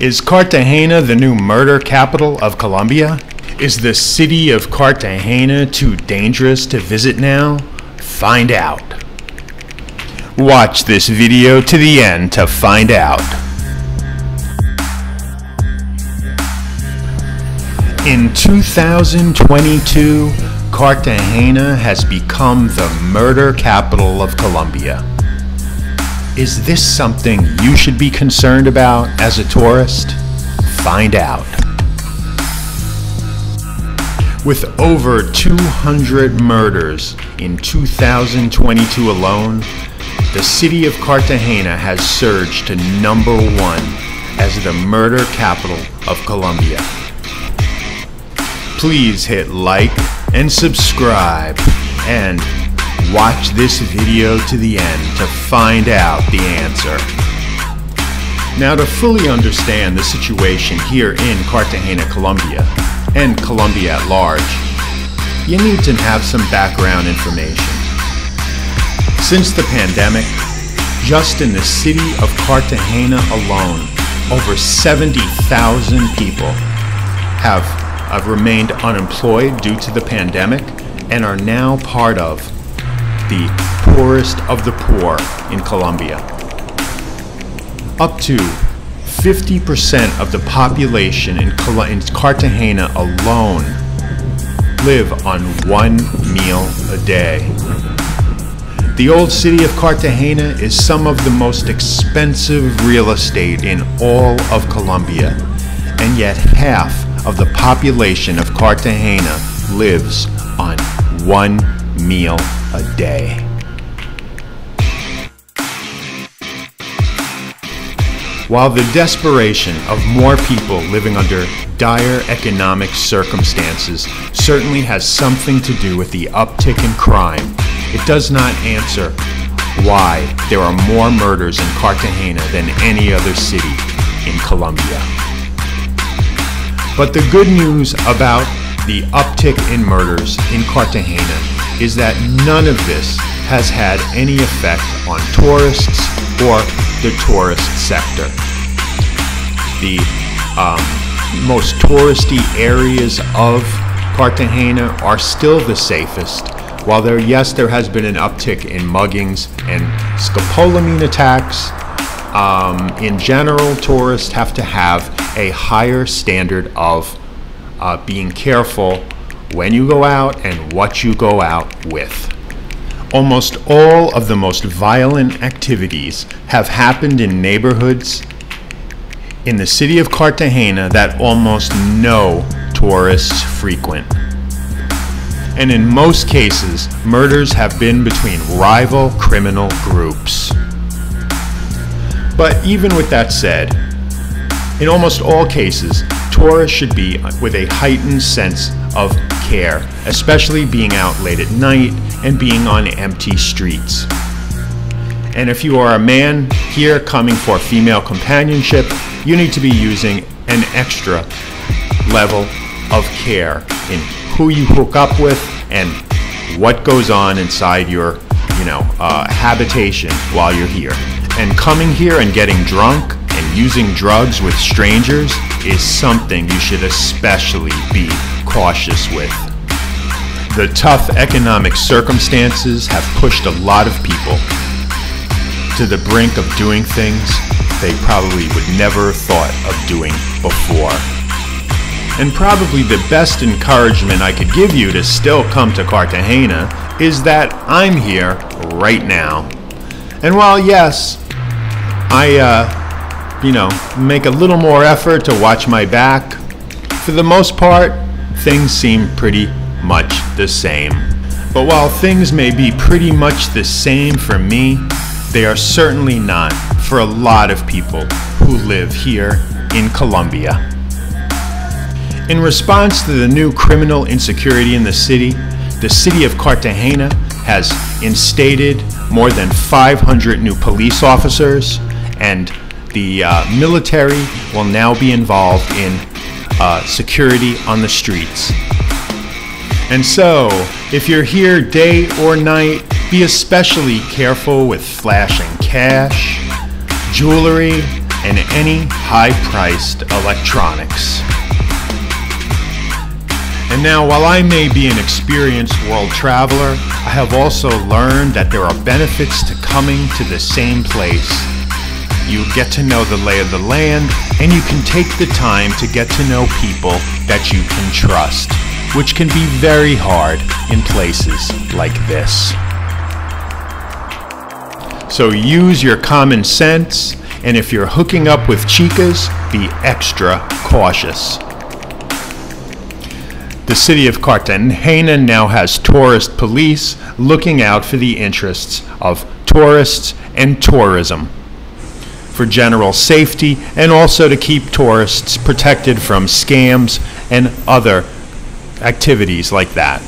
Is Cartagena the new murder capital of Colombia? Is the city of Cartagena too dangerous to visit now? Find out. Watch this video to the end to find out. In 2022, Cartagena has become the murder capital of Colombia. Is this something you should be concerned about as a tourist? Find out. With over 200 murders in 2022 alone, the city of Cartagena has surged to number 1 as the murder capital of Colombia. Please hit like and subscribe and watch this video to the end to find out the answer. Now, to fully understand the situation here in Cartagena, Colombia, and Colombia at large, you need to have some background information. Since the pandemic, just in the city of Cartagena alone, over 70,000 people have remained unemployed due to the pandemic and are now part of the poorest of the poor in Colombia. Up to 50% of the population in Cartagena alone live on 1 meal a day. The old city of Cartagena is some of the most expensive real estate in all of Colombia, and yet half of the population of Cartagena lives on 1 meal a day. While the desperation of more people living under dire economic circumstances certainly has something to do with the uptick in crime, it does not answer why there are more murders in Cartagena than any other city in Colombia. But the good news about the uptick in murders in Cartagena is that none of this has had any effect on tourists or the tourist sector. The most touristy areas of Cartagena are still the safest, while there has been an uptick in muggings and scopolamine attacks. In general, tourists have to have a higher standard of being careful when you go out and what you go out with. Almost all of the most violent activities have happened in neighborhoods in the city of Cartagena that almost no tourists frequent. And in most cases, murders have been between rival criminal groups. But even with that said, in almost all cases, tourists should be with a heightened sense of care, especially being out late at night and being on empty streets. And if you are a man here coming for female companionship, you need to be using an extra level of care in who you hook up with and what goes on inside your, habitation while you're here. And coming here and getting drunk and using drugs with strangers is something you should especially be cautious with. The tough economic circumstances have pushed a lot of people to the brink of doing things they probably would never have thought of doing before. And probably the best encouragement I could give you to still come to Cartagena is that I'm here right now. And while yes, I make a little more effort to watch my back, for the most part, things seem pretty much the same. But while things may be pretty much the same for me, they are certainly not for a lot of people who live here in Colombia. In response to the new criminal insecurity in the city of Cartagena has instated more than 500 new police officers, and the military will now be involved in security on the streets. And so, if you're here day or night, be especially careful with flashing cash, jewelry, and any high-priced electronics. And now, while I may be an experienced world traveler, I have also learned that there are benefits to coming to the same place. You get to know the lay of the land, and you can take the time to get to know people that you can trust, which can be very hard in places like this. So use your common sense, and if you're hooking up with chicas, be extra cautious. The city of Cartagena now has tourist police looking out for the interests of tourists and tourism, for general safety, and also to keep tourists protected from scams and other activities like that.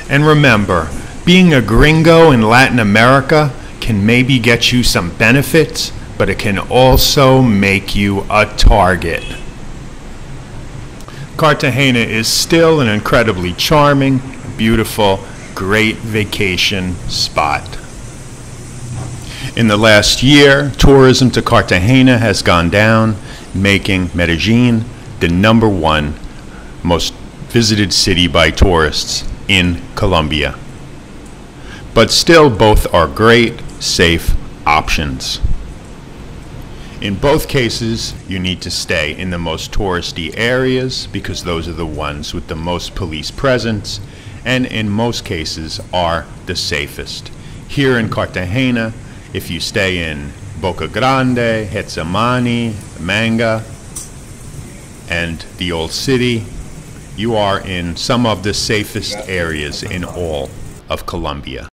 And remember, being a gringo in Latin America can maybe get you some benefits, but it can also make you a target. Cartagena is still an incredibly charming, beautiful, great vacation spot. In the last year, tourism to Cartagena has gone down, making Medellin the #1 most visited city by tourists in Colombia. But still, both are great, safe options. In both cases, you need to stay in the most touristy areas because those are the ones with the most police presence, and in most cases are the safest. Here in Cartagena, if you stay in Boca Grande, Getsemani, Manga, and the Old City, you are in some of the safest areas in all of Colombia.